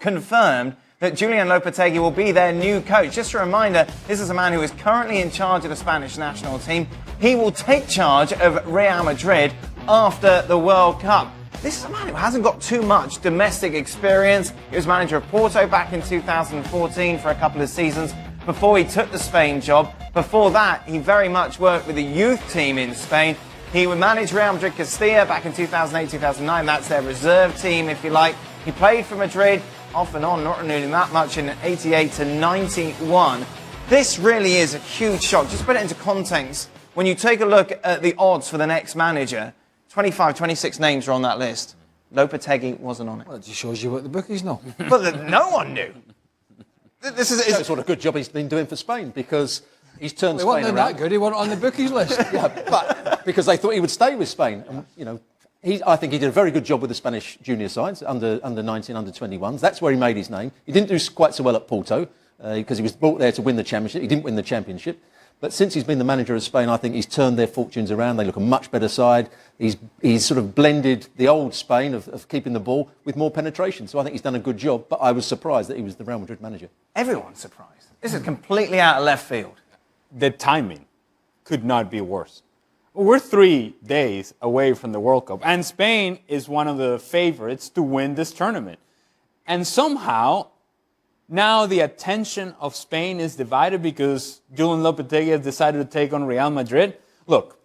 confirmed that Julian Lopetegui will be their new coach. Just a reminder, this is a man who is currently in charge of the Spanish national team. He will take charge of Real Madrid after the World Cup. This is a man who hasn't got too much domestic experience. He was manager of Porto back in 2014 for a couple of seasons before he took the Spain job. Before that, he very much worked with the youth team in Spain. He would manage Real Madrid Castilla back in 2008-2009. That's their reserve team, if you like. He played for Madrid off and on, not renewing that much in 88 to 91. This really is a huge shock. Just put it into context. When you take a look at the odds for the next manager, 25, 26 names are on that list. Lopetegui wasn't on it. Well, it just shows you what the bookies know. But no one knew. This is That's what a good job he's been doing for Spain, because he's turned He Spain wasn't around. that good. He wasn't on the bookies list. Yeah, but because they thought he would stay with Spain. And, you know, I think he did a very good job with the Spanish junior sides, under 19, under 21s. That's where he made his name. He didn't do quite so well at Porto because he was brought there to win the championship. He didn't win the championship. But since he's been the manager of Spain, I think he's turned their fortunes around. They look a much better side. He's sort of blended the old Spain of keeping the ball with more penetration. So I think he's done a good job. But I was surprised that he was the Real Madrid manager. Everyone's surprised. This is completely out of left field. The timing could not be worse. We're 3 days away from the World Cup, and Spain is one of the favorites to win this tournament. And somehow, now the attention of Spain is divided because Julian Lopetegui has decided to take on Real Madrid. Look,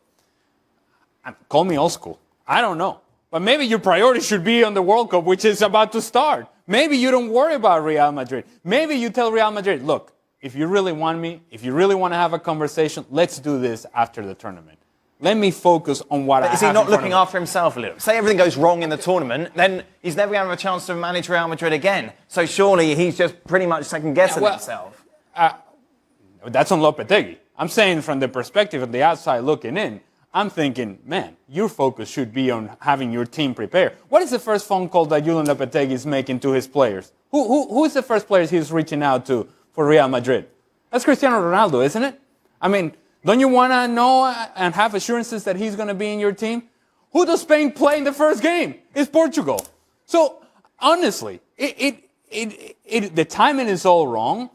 call me old school. I don't know. But maybe your priority should be on the World Cup, which is about to start. Maybe you don't worry about Real Madrid. Maybe you tell Real Madrid, look, if you really want me, if you really want to have a conversation, let's do this after the tournament. Let me focus on what I have. Is he not looking after himself a little? Say everything goes wrong in the tournament, then he's never going to have a chance to manage Real Madrid again. So surely he's just pretty much second-guessing himself. That's on Lopetegui. I'm saying from the perspective of the outside looking in, I'm thinking, man, your focus should be on having your team prepare. What is the first phone call that Julian Lopetegui is making to his players? Who is the first players he's reaching out to for Real Madrid? That's Cristiano Ronaldo, isn't it? I mean, don't you want to know and have assurances that he's going to be in your team? Who does Spain play in the first game? It's Portugal. So, honestly, the timing is all wrong,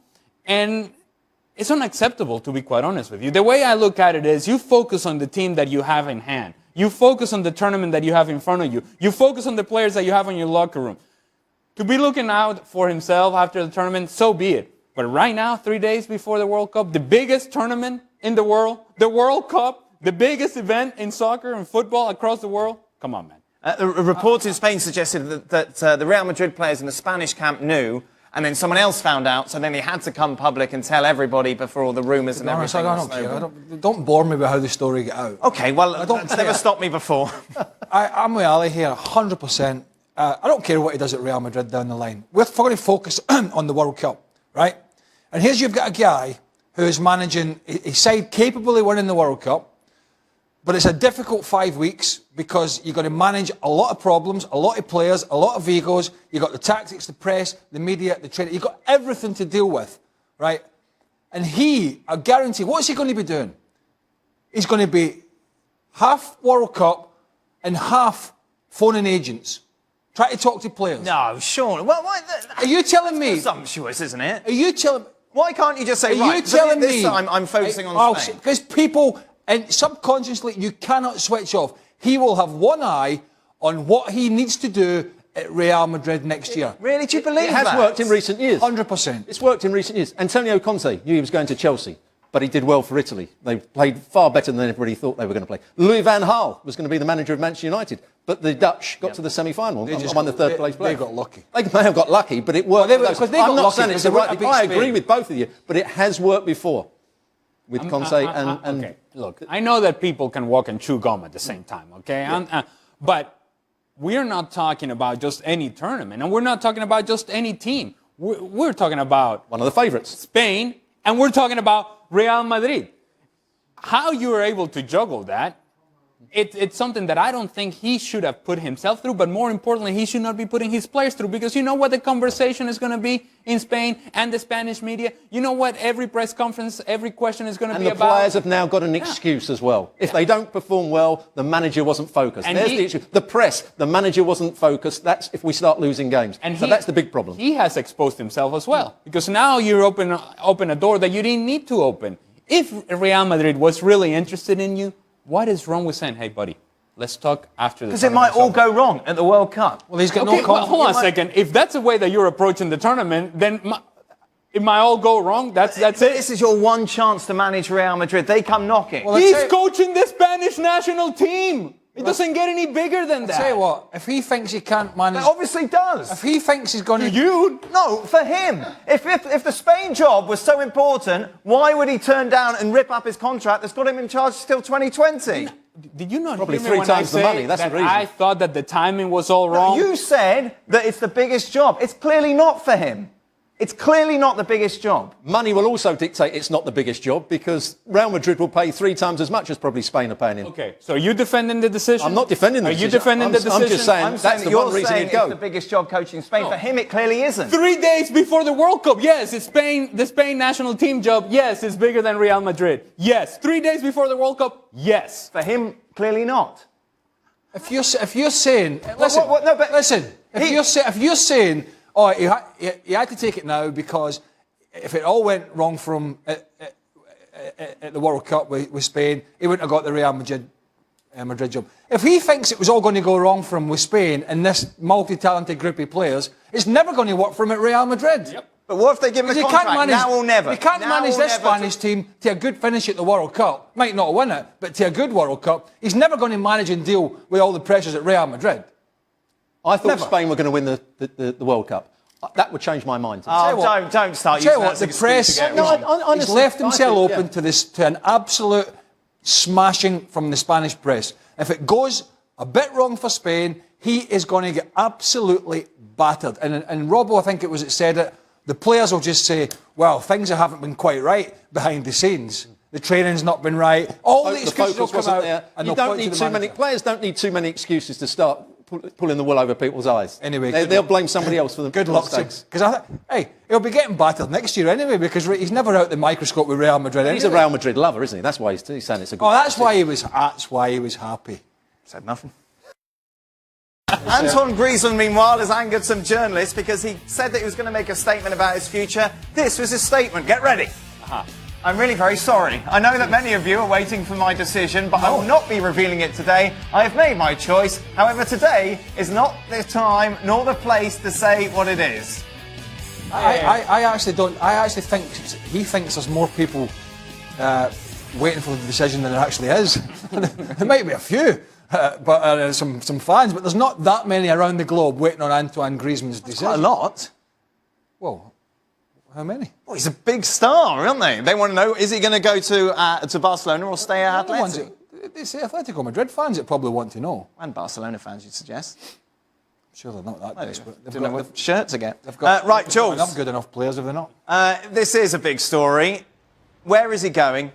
and it's unacceptable, to be quite honest with you. The way I look at it is you focus on the team that you have in hand. You focus on the tournament that you have in front of you. You focus on the players that you have in your locker room. To be looking out for himself after the tournament, so be it. But right now, 3 days before the World Cup, the biggest tournament in the World Cup, the biggest event in soccer and football across the world, come on, man. The reports in Spain suggested that the Real Madrid players in the Spanish camp knew, and then someone else found out, so then they had to come public and tell everybody before all the rumours and everything. I don't care. Don't bore me with how the story got out. OK, well, that's never stopped me before. I'm with Ali here, 100%. I don't care what he does at Real Madrid down the line. We're going to focus on the World Cup, right? And here's you've got a guy who is managing a side capable of winning the World Cup, but it's a difficult 5 weeks because you've got to manage a lot of problems, a lot of players, a lot of egos. You've got the tactics, the press, the media, the training. You've got everything to deal with, right? And I guarantee, what's he going to be doing? He's going to be half World Cup and half phoning agents, trying to talk to players. No, Sean. Are you telling me? Presumptuous, isn't it? Are you telling? Why can't you just say, Are you telling this me? time I'm focusing on Spain? Because people, and subconsciously, you cannot switch off. He will have one eye on what he needs to do at Real Madrid next year. Really? Do you believe that? It has worked in recent years. 100%. It's worked in recent years. Antonio Conte knew he was going to Chelsea, but he did well for Italy. They played far better than everybody thought they were going to play. Louis van Gaal was going to be the manager of Manchester United, but the Dutch got to the semi-final and won the third place place. They got lucky. They may have got lucky, but it worked. I'm not saying it's the right thing. I agree with both of you, but it has worked before with Conte and... Okay, look, I know that people can walk and chew gum at the same time, okay? Yeah. But we're not talking about just any tournament, and we're not talking about just any team. We're talking about... one of the favourites. Spain, and we're talking about Real Madrid. How you are able to juggle that, It's something that I don't think he should have put himself through, but more importantly, he should not be putting his players through, because you know what the conversation is going to be in Spain and the Spanish media? You know what every press conference, every question is going to be about? And the players have now got an excuse as well. If they don't perform well, the manager wasn't focused. And There's the issue. The press, the manager wasn't focused. That's if we start losing games. So that's the big problem. He has exposed himself as well, because now you open a door that you didn't need to open. If Real Madrid was really interested in you, what is wrong with saying, hey, buddy, let's talk after the tournament? Because it might all go wrong at the World Cup. Well, he's got Okay, no confidence. hold on a second. If that's the way that you're approaching the tournament, then it might all go wrong. That's it. This is your one chance to manage Real Madrid. They come knocking. Well, He's coaching the Spanish national team. It doesn't get any bigger than that. Tell you what, if he thinks he can't manage... It obviously does. If he thinks he's going to... No, for him. If the Spain job was so important, why would he turn down and rip up his contract that's got him in charge till 2020? Did you not Probably hear me 3 when times I the say money, that's the that reason. I thought that the timing was all wrong? You said that it's the biggest job. It's clearly not for him. It's clearly not the biggest job. Money will also dictate it's not the biggest job, because Real Madrid will pay 3 times as much as probably Spain are paying him. Okay, so are you defending the decision? I'm not defending the decision. Are you decision. defending the decision? I'm just saying I'm that's saying the that you're one reason saying he'd go. it's the biggest job coaching Spain. For him, it clearly isn't. 3 days before the World Cup, yes, it's Spain. The Spain national team job, yes, is bigger than Real Madrid. Yes. 3 days before the World Cup, yes. For him, clearly not. If you're saying... Listen, no, but listen. If you're saying, oh, he had to take it now because if it all went wrong from at the World Cup with Spain, he wouldn't have got the Real Madrid job. If he thinks it was all going to go wrong for him with Spain and this multi-talented group of players, it's never going to work for him at Real Madrid. Yep. But what if they give him a contract now or never? He can't Now manage or this never Spanish team to a good finish at the World Cup. Might not win it, but to a good World Cup. He's never going to manage and deal with all the pressures at Real Madrid. I thought Never. Spain were going to win the World Cup. That would change my mind. Oh, don't start using that as an the excuse press, to get No, wrong. honestly, he's left himself I think, open to an absolute smashing from the Spanish press. If it goes a bit wrong for Spain, he is going to get absolutely battered. And Robbo, I think it was that said it, the players will just say, well, things haven't been quite right behind the scenes. The training's not been right. All the excuses will come out. And You they'll don't point to need the too many. manager. Players don't need too many excuses to start pulling the wool over people's eyes. Anyway, they'll blame somebody else for the Good luck, mistakes. because hey, he'll be getting battered next year anyway, because he's never out the microscope with Real Madrid. He's a anyway. Real Madrid lover, isn't he? That's why he's saying it's a good. Oh, that's why he was. That's why he was happy. Said nothing. Antoine Griezmann, meanwhile, has angered some journalists because he said that he was going to make a statement about his future. This was his statement. Get ready. I'm really very sorry. I know that many of you are waiting for my decision, but I will not be revealing it today. I have made my choice. However, today is not the time nor the place to say what it is. I actually don't. I actually think he thinks there's more people waiting for the decision than there actually is. There might be a few, but some fans, but there's not that many around the globe waiting on Antoine Griezmann's decision. Quite a lot. Well, how many? Well, he's a big star, aren't they? They want to know, is he going to go to Barcelona or stay at The ones Atletico? they say Atletico Madrid fans that probably want to know. And Barcelona fans, you'd suggest. I'm sure they're not that desperate. Don't know what shirt to get. They've got Right, they've got enough Jules. good enough players, have they not? This is a big story. Where is he going?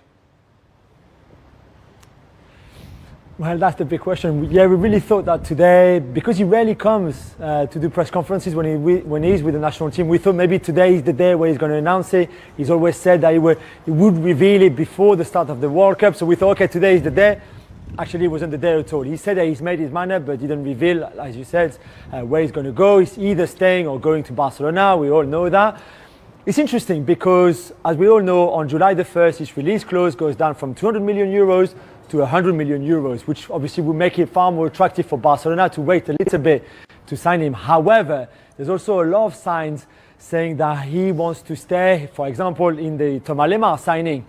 Well, that's the big question. Yeah, we really thought that today, because he rarely comes to do press conferences when he's with the national team, we thought maybe today is the day where he's going to announce it. He's always said that he would reveal it before the start of the World Cup. So we thought, okay, today is the day. Actually, it wasn't the day at all. He said that he's made his mind up, but didn't reveal, as you said, where he's going to go. He's either staying or going to Barcelona. We all know that. It's interesting because, as we all know, on July the 1st, his release clause goes down from 200 million euros to 100 million euros, which obviously would make it far more attractive for Barcelona to wait a little bit to sign him. However, there's also a lot of signs saying that he wants to stay, for example, in the Thomas Lemar signing,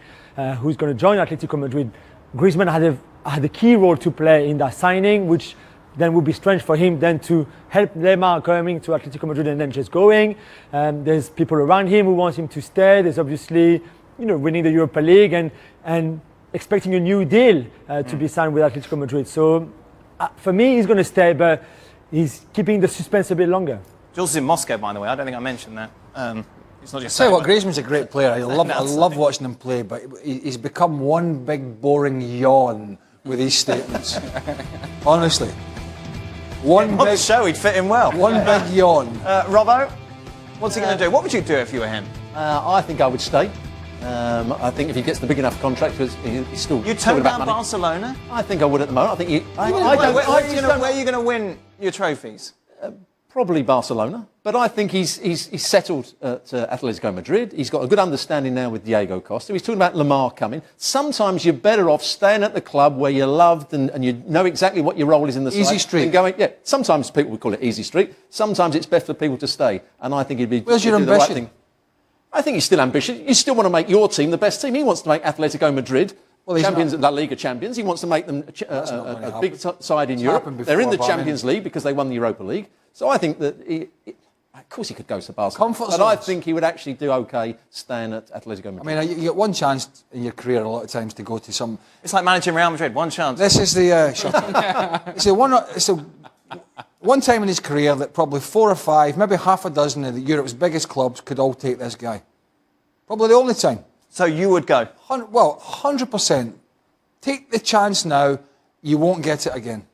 who's going to join Atletico Madrid. Griezmann had a key role to play in that signing, which then would be strange for him then to help Lemar coming to Atletico Madrid and then just going. There's people around him who want him to stay. There's obviously, winning the Europa League and expecting a new deal to be signed with Atletico Madrid. So for me, he's going to stay, but he's keeping the suspense a bit longer. Jules is in Moscow, by the way. I don't think I mentioned that. It's not just Tell you what, saying, Griezmann's a great player. I love watching him play, but he's become one big boring yawn with these statements. Honestly. One On the big, show, he'd fit in well. one big yawn. Robbo, what's he going to do? What would you do if you were him? I think I would stay. I think if he gets the big enough contract, because he's still You talking turn about down money. Barcelona? I think I would at the moment. I think Where are you going to win your trophies? probably Barcelona, but I think he's settled at Atletico Madrid. He's got a good understanding now with Diego Costa. He's talking about Lamar coming. Sometimes you're better off staying at the club where you're loved and you know exactly what your role is in the side. Easy street. than going, yeah, sometimes people would call it easy street. Sometimes it's best for people to stay, and I think he'd be. Where's your he'd do the right ambition? thing. I think he's still ambitious. You still want to make your team the best team. He wants to make Atletico Madrid champions, La Liga champions. He wants to make them a big side in Europe. They're in the Champions League because they won the Europa League. So I think that, of course, he could go to Barcelona. Comfort but I zones. think he would actually do okay staying at Atletico Madrid. I mean, you get one chance in your career a lot of times to go to some. It's like managing Real Madrid, one chance. This is the. Shut up. It's one time in his career that probably 4 or 5, maybe half a dozen of Europe's biggest clubs could all take this guy. Probably the only time. So you would go? 100%. Take the chance now, you won't get it again.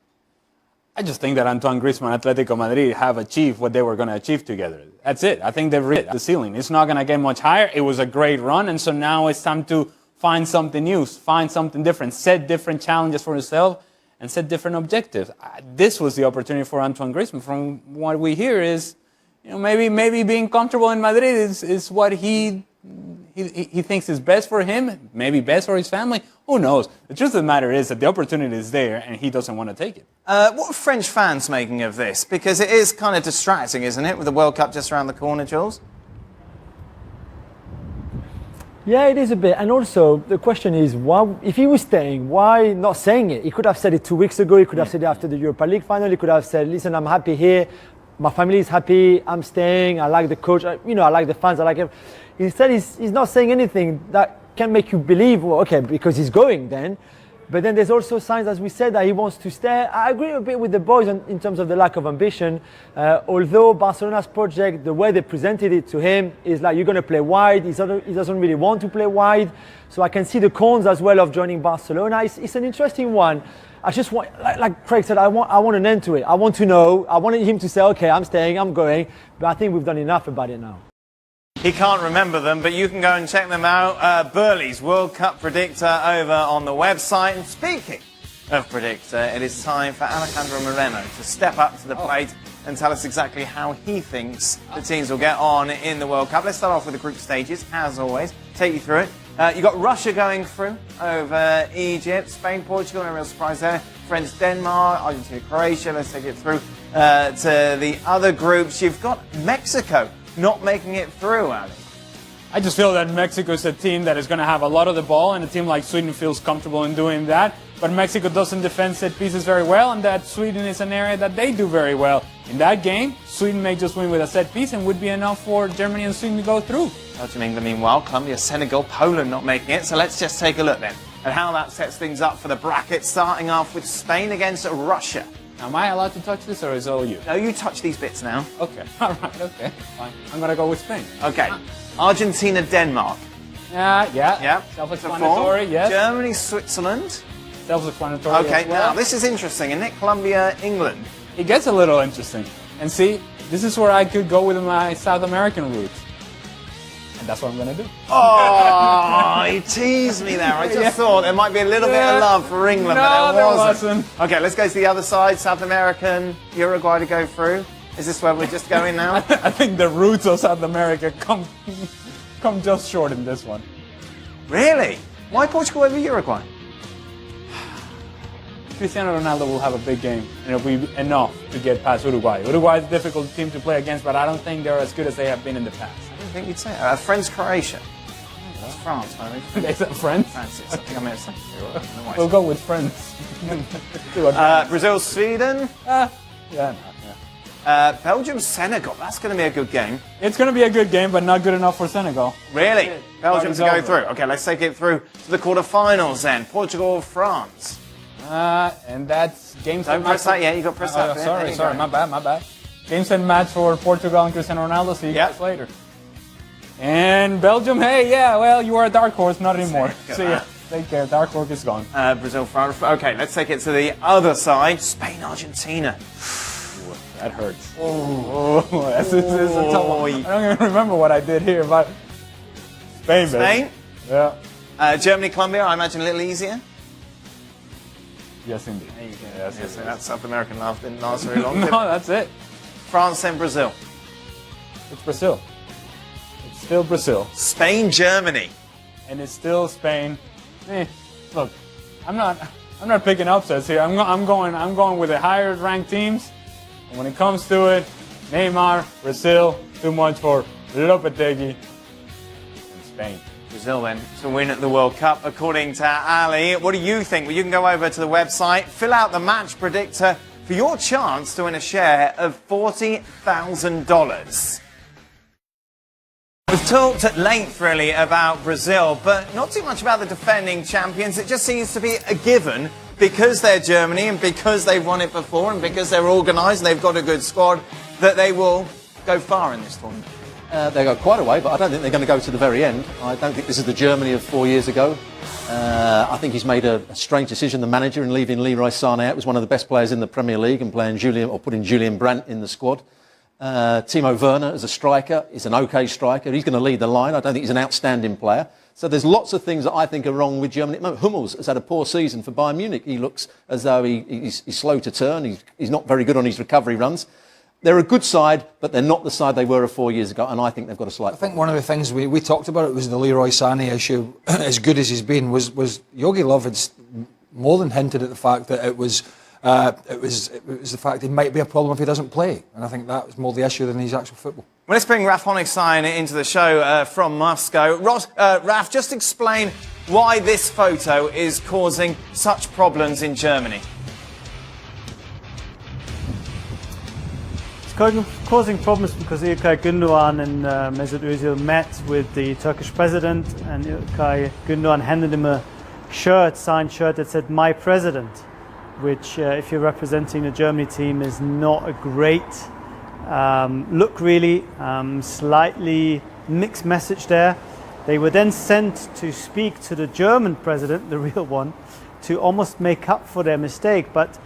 I just think that Antoine Griezmann and Atletico Madrid have achieved what they were going to achieve together. That's it. I think they've reached the ceiling. It's not going to get much higher. It was a great run, and so now it's time to find something new, find something different, set different challenges for yourself, and set different objectives. This was the opportunity for Antoine Griezmann. From what we hear is, maybe being comfortable in Madrid is what he thinks is best for him, maybe best for his family. Who knows? The truth of the matter is that the opportunity is there and he doesn't want to take it. What are French fans making of this? Because it is kind of distracting, isn't it, with the World Cup just around the corner, Jules? Yeah, it is a bit. And also, the question is, why, if he was staying, why not saying it? He could have said it 2 weeks ago. He could have said it after the Europa League final. He could have said, listen, I'm happy here. My family is happy. I'm staying. I like the coach. I like the fans. I like him. Instead, he's not saying anything that can make you believe, well, okay, because he's going then. But then there's also signs, as we said, that he wants to stay. I agree a bit with the boys in terms of the lack of ambition. Although Barcelona's project, the way they presented it to him, is like, you're going to play wide. He doesn't really want to play wide. So I can see the cons as well of joining Barcelona. It's an interesting one. I just want, like Craig said, I want an end to it. I want to know. I wanted him to say, okay, I'm staying, I'm going. But I think we've done enough about it now. He can't remember them, but you can go and check them out. Burley's World Cup Predictor over on the website. And speaking of Predictor, it is time for Alejandro Moreno to step up to the plate and tell us exactly how he thinks the teams will get on in the World Cup. Let's start off with the group stages, as always. Take you through it. You've got Russia going through over Egypt, Spain, Portugal, no real surprise there. France, Denmark, Argentina, Croatia. Let's take it through to the other groups. You've got Mexico not making it through, Ali. I just feel that Mexico is a team that is going to have a lot of the ball, and a team like Sweden feels comfortable in doing that. But Mexico doesn't defend set pieces very well, and that Sweden is an area that they do very well. In that game, Sweden may just win with a set piece and would be enough for Germany and Sweden to go through. Belgium, England, meanwhile, Colombia, Senegal, Poland not making it. So let's just take a look then at how that sets things up for the bracket, starting off with Spain against Russia. Am I allowed to touch this, or is it all you? No, you touch these bits now. Okay, all right, okay, fine. I'm going to go with Spain. Okay. Argentina, Denmark. Yeah. Self-explanatory, yes. Germany, Switzerland. Self-explanatory. Okay, as well. now this is interesting, isn't it? Colombia, England. It gets a little interesting. And see, this is where I could go with my South American roots. And that's what I'm going to do. Oh, he teased me there. I just thought there might be a little bit of love for England, but there wasn't. Okay, let's go to the other side. South American, Uruguay to go through. Is this where we're just going now? I think the roots of South America come just short in this one. Really? Why Portugal over Uruguay? Cristiano Ronaldo will have a big game, and it'll be enough to get past Uruguay. Uruguay is a difficult team to play against, but I don't think they're as good as they have been in the past. I don't think you'd say that. France, Croatia. That's France, I think. Is that France? France, yes. I think I may have said it. We'll go with France. Brazil, Sweden. Belgium, Senegal. That's going to be a good game. It's going to be a good game, but not good enough for Senegal. Really? Belgium to go over. through. Okay, let's take it through to the quarterfinals then. Portugal, France. And that's game set. Don't press that yet. You got to press that. Sorry. My bad. Game set match for Portugal and Cristiano Ronaldo. See you guys later. And Belgium, hey, yeah, well, you are a dark horse, not anymore. See ya. Take care. Dark horse is gone. Brazil, France. Okay, let's take it to the other side. Spain, Argentina. That hurts. This is a tough one. I don't even remember what I did here, but Spain, baby. Spain? Yeah. Germany, Colombia, I imagine a little easier. Yes, indeed. There you go. Yes. That South American laugh didn't last very long. No, that's it. France and Brazil. It's Brazil. It's still Brazil. Spain, Germany. And it's still Spain. Look, I'm not picking upsets here. I'm going with the higher ranked teams. And when it comes to it, Neymar, Brazil, too much for Lopetegui and Spain. Brazil then to win at the World Cup, according to Ali. What do you think? Well, you can go over to the website, fill out the match predictor for your chance to win a share of $40,000. We've talked at length, really, about Brazil, but not too much about the defending champions. It just seems to be a given because they're Germany and because they've won it before and because they're organised and they've got a good squad that they will go far in this tournament. They go quite a way, but I don't think they're going to go to the very end. I don't think this is the Germany of 4 years ago. I think he's made a strange decision, the manager, in leaving Leroy Sané out. He was one of the best players in the Premier League and putting Julian Brandt in the squad. Timo Werner as a striker is an okay striker. He's going to lead the line. I don't think he's an outstanding player. So there's lots of things that I think are wrong with Germany. Hummels has had a poor season for Bayern Munich. He looks as though he's slow to turn. He's not very good on his recovery runs. They're a good side, but they're not the side they were 4 years ago, and I think they've got a slight... I think one of the things we talked about it was the Leroy Sané issue. As good as he's been, was Jogi Löw had more than hinted at the fact that it was the fact it might be a problem if he doesn't play, and I think that was more the issue than his actual football. Well, let's bring Raf Honigstein into the show from Moscow. Raf, just explain why this photo is causing such problems in Germany. Causing problems because İlkay Gündoğan and Mesut Özil met with the Turkish president, and İlkay Gündoğan handed him a signed shirt that said "My President," which, if you're representing the Germany team, is not a great look, really. Slightly mixed message there. They were then sent to speak to the German president, the real one, to almost make up for their mistake, but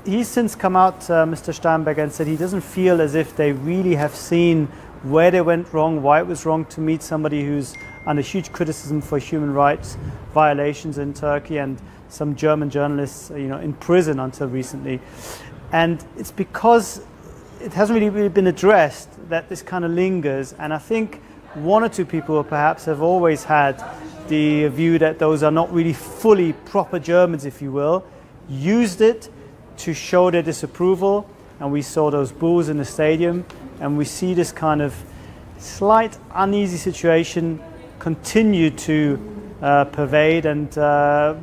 he's since come out, Mr. Steinberger, and said he doesn't feel as if they really have seen where they went wrong, why it was wrong to meet somebody who's under huge criticism for human rights violations in Turkey, and some German journalists, in prison until recently. And it's because it hasn't really been addressed that this kind of lingers. And I think one or two people perhaps have always had the view that those are not really fully proper Germans, if you will, used it to show their disapproval, and we saw those boos in the stadium, and we see this kind of slight uneasy situation continue to pervade and throw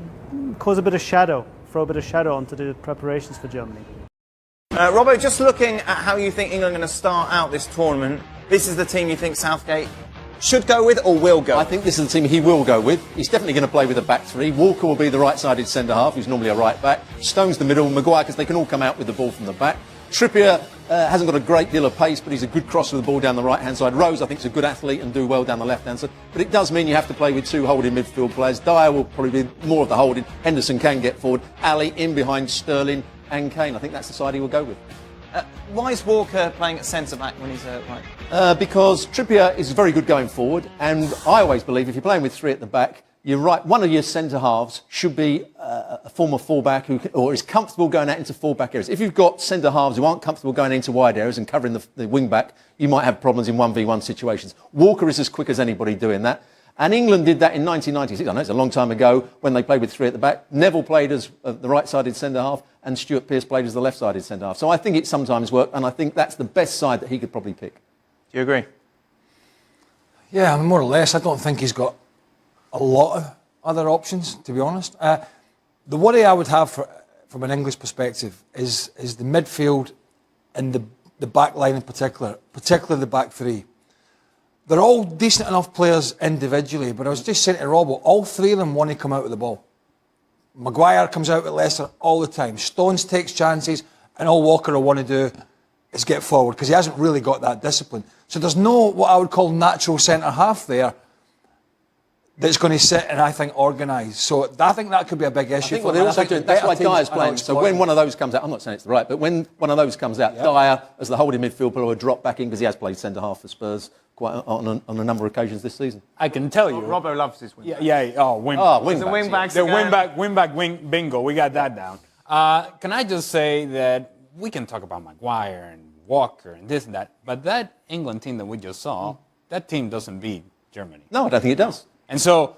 a bit of shadow onto the preparations for Germany. Robbo, just looking at how you think England are going to start out this tournament, this is the team you think Southgate should go with or will go with? I think this is the team he will go with. He's definitely going to play with a back three. Walker will be the right-sided centre-half, who's normally a right-back. Stone's the middle. Maguire, because they can all come out with the ball from the back. Trippier hasn't got a great deal of pace, but he's a good crosser of the ball down the right-hand side. Rose, I think, is a good athlete and do well down the left-hand side. But it does mean you have to play with two holding midfield players. Dyer will probably be more of the holding. Henderson can get forward. Ali in behind Sterling and Kane. I think that's the side he will go with. Why is Walker playing at centre-back when he's right? Because Trippier is very good going forward, and I always believe if you're playing with three at the back, you're right. One of your centre-halves should be a former full-back or is comfortable going out into full-back areas. If you've got centre-halves who aren't comfortable going into wide areas and covering the wing-back, you might have problems in 1v1 situations. Walker is as quick as anybody doing that. And England did that in 1996. I know it's a long time ago when they played with three at the back. Neville played as the right-sided centre-half and Stuart Pearce played as the left-sided centre-half. So I think it sometimes worked, and I think that's the best side that he could probably pick. Do you agree? Yeah, more or less. I don't think he's got a lot of other options, to be honest. The worry I would have from an English perspective is the midfield and the back line in particular, particularly the back three. They're all decent enough players individually, but I was just saying to Robbo, all three of them want to come out with the ball. Maguire comes out with Leicester all the time. Stones takes chances, and all Walker will want to do is get forward, because he hasn't really got that discipline. So there's no, what I would call, natural centre-half there. that's going to sit and I think organise. So I think that could be a big issue. I think what they're also doing, that's why Dyer's playing. So when one of those comes out, I'm not saying it's the right, but when one of those comes out, Dyer, as the holding midfield player, will drop back in because he has played centre-half for Spurs quite on a number of occasions this season. I can tell you. Robbo loves his wing. Yeah. Oh, wing. Wing-backs. The wing-back bingo. We got that down. Can I just say that we can talk about Maguire and Walker and this and that, but that England team that we just saw, that team doesn't beat Germany. No, I don't think it does. And so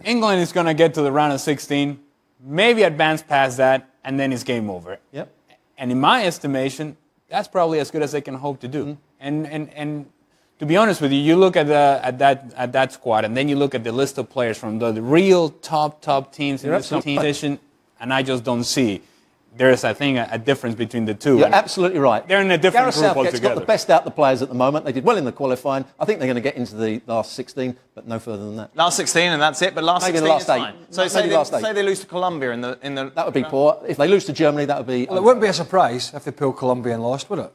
England is going to get to the round of 16, maybe advance past that, and then it's game over. Yep. And in my estimation, that's probably as good as they can hope to do. And to be honest with you, you look at that squad, and then you look at the list of players from the real top teams in this competition, and I just don't see. There's, I think, a difference between the two. You're absolutely right. They're in a different Gareth group Southgate's altogether. got the best out of the players at the moment. They did well in the qualifying. I think they're going to get into the last 16, but no further than that. Last 16 and that's it, but last Maybe 16 the last is eight. fine. So say they lose to Colombia in the... That would be poor. If they lose to Germany, that would be... Well, it wouldn't be a surprise if they pulled Colombia and lost, would it?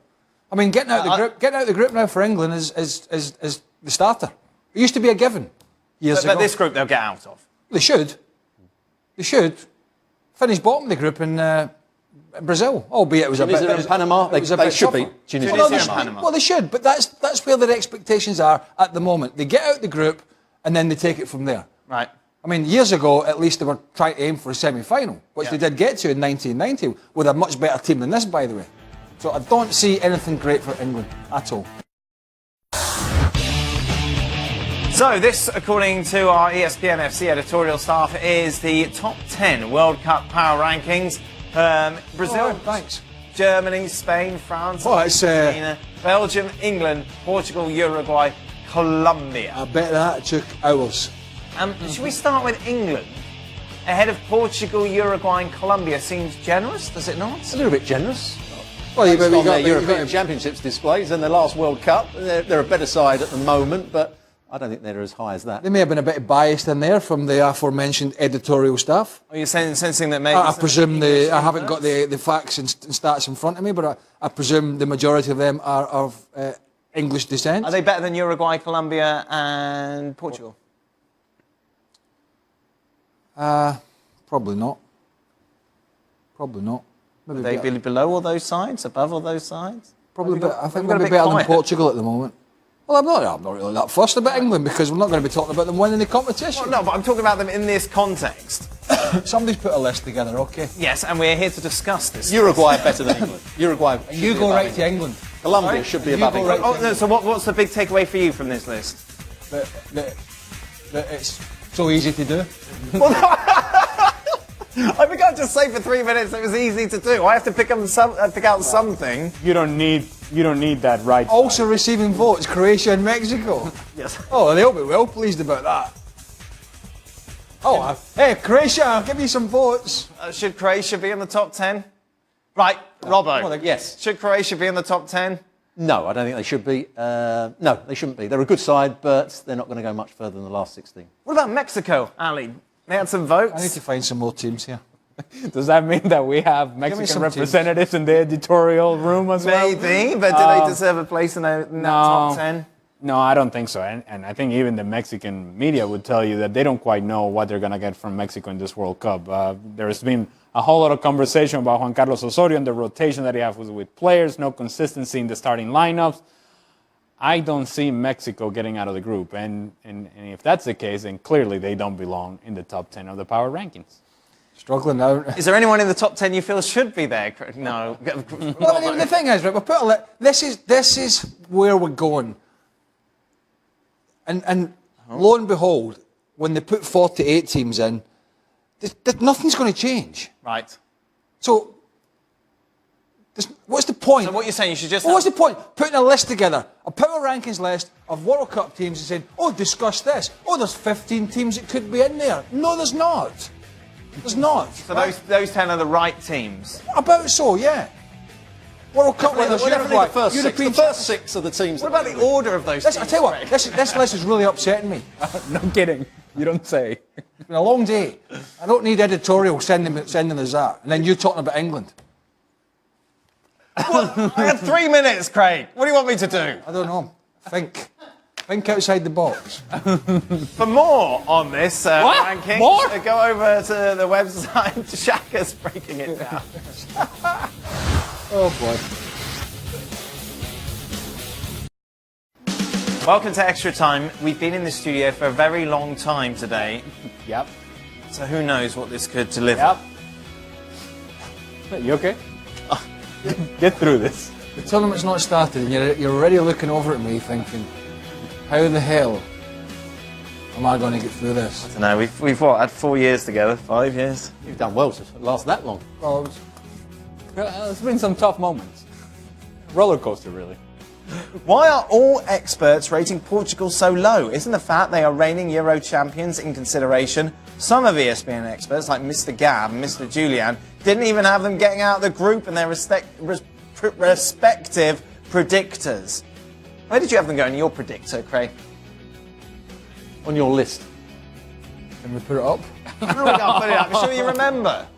I mean, getting out of the group now for England is the starter. It used to be a given years ago. But this group they'll get out of. They should. They should. Finish bottom of the group in Brazil, albeit it was Tunisia a bit... and Panama, they should beat Tunisia and Panama. Well, they should, but that's where their expectations are at the moment. They get out the group and then they take it from there. Right. I mean, years ago, at least they were trying to aim for a semi-final, which they did get to in 1990, with a much better team than this, by the way. So I don't see anything great for England at all. So this, according to our ESPN FC editorial staff, is the top 10 World Cup power rankings. Brazil, Thanks. Germany, Spain, France, Oh, it's, Argentina, Belgium, England, Portugal, Uruguay, Colombia. I bet that took hours. Should we start with England? Ahead of Portugal, Uruguay and Colombia seems generous, does it not? A little bit generous. Well, you've Based on their got European Championships displays and their last World Cup. They're a better side at the moment, but I don't think they're as high as that. They may have been a bit biased in there from the aforementioned editorial staff. Are you sensing that maybe... I presume I haven't got the facts and stats in front of me, but I presume the majority of them are of English descent. Are they better than Uruguay, Colombia and Portugal? Probably not. Probably not. Would they be below all those sides, above all those sides? Probably, I think got a maybe bit better quiet. than Portugal at the moment. Well, I'm not really that fussed about England because we're not going to be talking about them winning the competition. Well, no, but I'm talking about them in this context. Somebody's put a list together, okay? Yes, and we're here to discuss this. Uruguay are better than England. Uruguay. You go right to England. Colombia should be above England. Oh, no, so what's the big takeaway for you from this list? That it's so easy to do. I think I'd just say for 3 minutes it was easy to do. I have to pick out something. You don't need that right. Also receiving votes, Croatia and Mexico. Yes. Oh, they'll be well pleased about that. Oh, hey, Croatia, I'll give you some votes. Should Croatia be in the top 10? Right, Robbo. Yes. Should Croatia be in the top 10? No, I don't think they should be. No, they shouldn't be. They're a good side, but they're not going to go much further than the last 16. What about Mexico, Ali? They had some votes. I need to find some more teams here. Does that mean that we have Mexican some representatives in the editorial room as well? Maybe, but do they deserve a place in that top 10? No, I don't think so. And I think even the Mexican media would tell you that they don't quite know what they're going to get from Mexico in this World Cup. There's been a whole lot of conversation about Juan Carlos Osorio and the rotation that he has with players, no consistency in the starting lineups. I don't see Mexico getting out of the group. And if that's the case, then clearly they don't belong in the top 10 of the power rankings. Struggling now. Is there anyone in the top 10 you feel should be there? No. Well, the thing is, right, this is where we're going. And lo and behold, when they put 48 teams in, nothing's going to change. Right. So, what's the point? So what you're saying, you should just... What's the point? Putting a list together, a power rankings list of World Cup teams and saying, oh, discuss this. Oh, there's 15 teams that could be in there. No, there's not. There's not. So those 10 are the right teams? About so, yeah. World Cup winners, Uruguay, The first six are the teams. What about the order of those teams? I tell you what, this list is really upsetting me. No kidding. You don't say. It's been a long day. I don't need editorial sending us that. And then you talking about England. I had 3 minutes, Craig. What do you want me to do? I don't know. Think Think outside the box. For more on this ranking, More? Go over to the website. Shaka's breaking it down. Oh boy. Welcome to Extra Time. We've been in the studio for a very long time today, Yep. so who knows what this could deliver. Yep. You okay? Get through this. The tournament's not started and you're already looking over at me thinking, how the hell am I going to get through this? No, we've what, had 4 years together, 5 years. You've done well to last that long. Well, it was- It's been some tough moments. Roller coaster, really. Why are all experts rating Portugal so low? Isn't the fact they are reigning Euro champions in consideration? Some of ESPN experts, like Mr. Gab and Mr. Julian, didn't even have them getting out of the group in their respective predictors. Where did you have them go in your predictor, Craig? On your list. Can we put it up? No, we can't put it up. I'm sure you remember.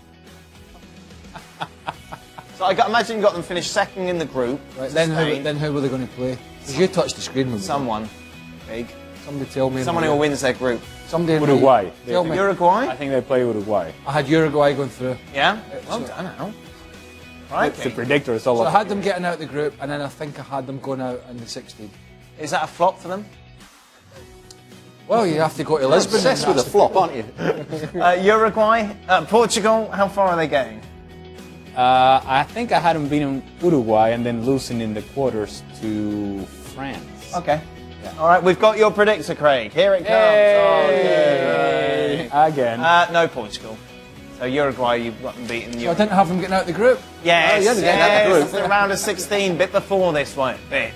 So imagine you got them finished second in the group. Right, Spain. then who were they going to play? Because you touched the screen with me. Someone big. Somebody tell me. Someone who wins their group. Somebody in Uruguay. Tell me. Uruguay? I think they play Uruguay. I had Uruguay going through. Yeah? Well done, Al. Right. The predictor is all So I up. had them getting out of the group, and then I think I had them going out in the 16. Is that a flop for them? Well, you have to go to Lisbon. Obsessed with a flop, aren't you? Uruguay? Portugal? How far are they going? I think I had them beating Uruguay and then losing in the quarters to France. Okay. All right, we've got your predictor, Craig. Here it comes. Hey! Again. No Portugal. So Uruguay, you've got them beaten. So I didn't have them getting out of the group. Yes, yeah, they get out of the group. the round of 16, bit before this one, bit.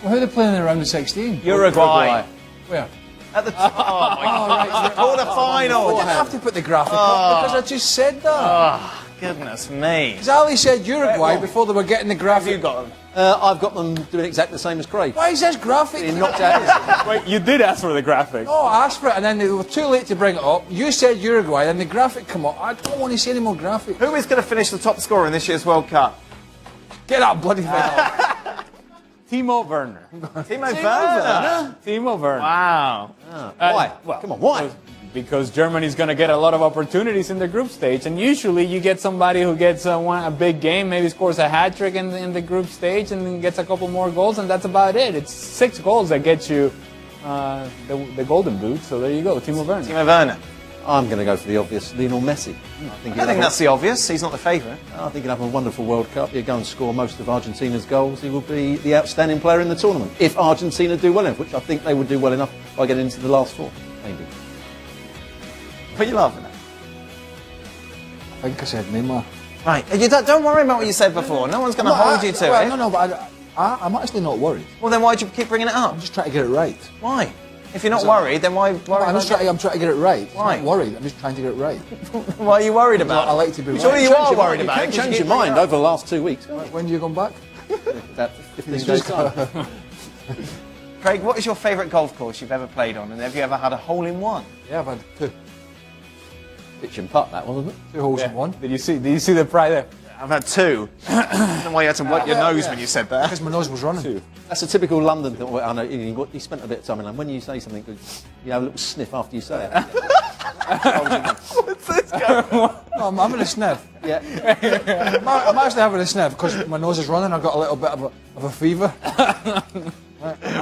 Well, who are they playing in the round of 16? Uruguay. Where? At the top. Oh, my God. It's the quarter-final. I didn't have to put the graphic up because I just said that. Oh, goodness me. Because Ali said Uruguay Well, before they were getting the Have graphic. you got them? I've got them doing exactly the same as Craig. Why is this graphic? Being knocked out. Wait, you did ask for the graphic. Oh, I asked for it, and then they were too late to bring it up. You said Uruguay, and the graphic come up. I don't want to see any more graphics. Who is going to finish the top scorer in this year's World Cup? Get that bloody thing off. Timo Werner. Timo Werner. Timo Werner. Wow. Why? Well, Come on, why? Because Germany's going to get a lot of opportunities in the group stage, and usually you get somebody who gets a big game, maybe scores a hat trick in the group stage, and then gets a couple more goals, and that's about it. It's 6 goals that get you the golden boot. So there you go, Timo Werner. Timo Werner. I'm going to go for the obvious Lionel Messi. I think That's the obvious. He's not the favourite. I think he'll have a wonderful World Cup. He'll go and score most of Argentina's goals. He will be the outstanding player in the tournament. If Argentina do well enough, which I think they would do well enough by getting into the last 4, maybe. What are you laughing at? I think I said Neymar. Right. Don't worry about what you said before. No one's going to hold you to it. No, but I'm actually not worried. Well, then why do you keep bringing it up? I'm just trying to get it right. Why? If you're not worried, then why worry I'm about trying to get it right. Why? I'm not worried. I'm just trying to get it right. Why are you worried about I it? like to be right. Surely you are worried You about it. can 'cause you change keep your mind bringing it over the last 2 weeks. When do you come back? About 15 days time. up. Craig, what is your favourite golf course you've ever played on? And have you ever had a hole-in-one? Yeah, I've had 2. Pitch and putt, that wasn't it? 2 holes in one. Did you see the pride there? I've had 2. I don't know why you had to wipe your nose when you said that. Because my nose was running. That's a typical London thing. I know you spent a bit of time in London. When you say something good, you have a little sniff after you say it. What's this going on? No, I'm having a sniff. Yeah. I'm actually having a sniff because my nose is running. I've got a little bit of a fever.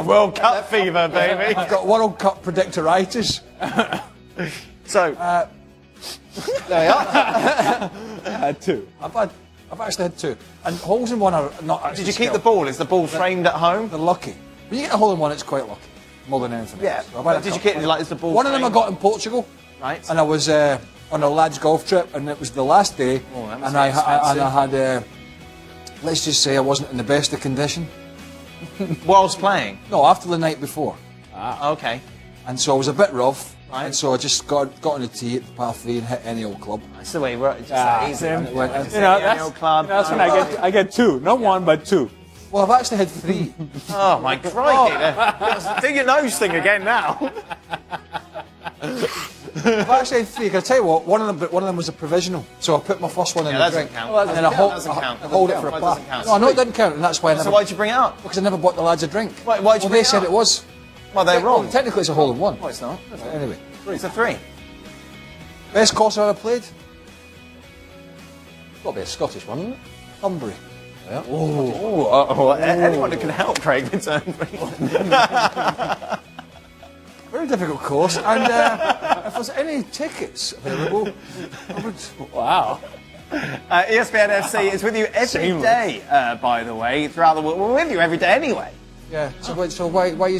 World Cup fever, baby. I've got World Cup predictoritis. So, There you are. I had 2. I've actually had 2. And holes in one are not actually did you keep the skill. ball? Is the ball framed at home? They're lucky. When you get a hole in one, it's quite lucky. More than anything Yeah. else. So I've had a Did you couple. keep is the ball One of them I framed? got in Portugal. Right. And I was on a lads' golf trip, and it was the last day. Oh, that must and be expensive. I had, let's just say, I wasn't in the best of condition. Whilst playing? No, after the night before. Okay. And so I was a bit rough. Right. And so I just got on the tee at the par 3 and hit any old club. That's the way it works. Just that easy. And it went in. You know, Yeah, that's, no club. that's when I get 2. Not 1, but 2. Well, I've actually had 3. Oh, my crikey. Do your nose thing again now. I've actually had 3. Can I tell you what? One of them was a provisional. So I put my first one in Yeah, the that drink. doesn't count. And then I Doesn't count. hold it for a That par. doesn't count. No, I know it didn't count, and that's why I So never... why'd you bring it up? Because I never bought the lads a drink. Why'd you well, bring they it said up? it was. Well, they're wrong. Technically, it's a hole in one. No, it's not. Anyway, It's a 3. best course I've ever played? Got to be a Scottish one, isn't it? Bunbury. Yeah. Anyone who can help Craig with turn 3. Very difficult course. And if there's any tickets available, I would. Wow. ESPN FC is with you every Shameless. day, by the way, throughout the world. We're with you every day anyway. Yeah. So why you?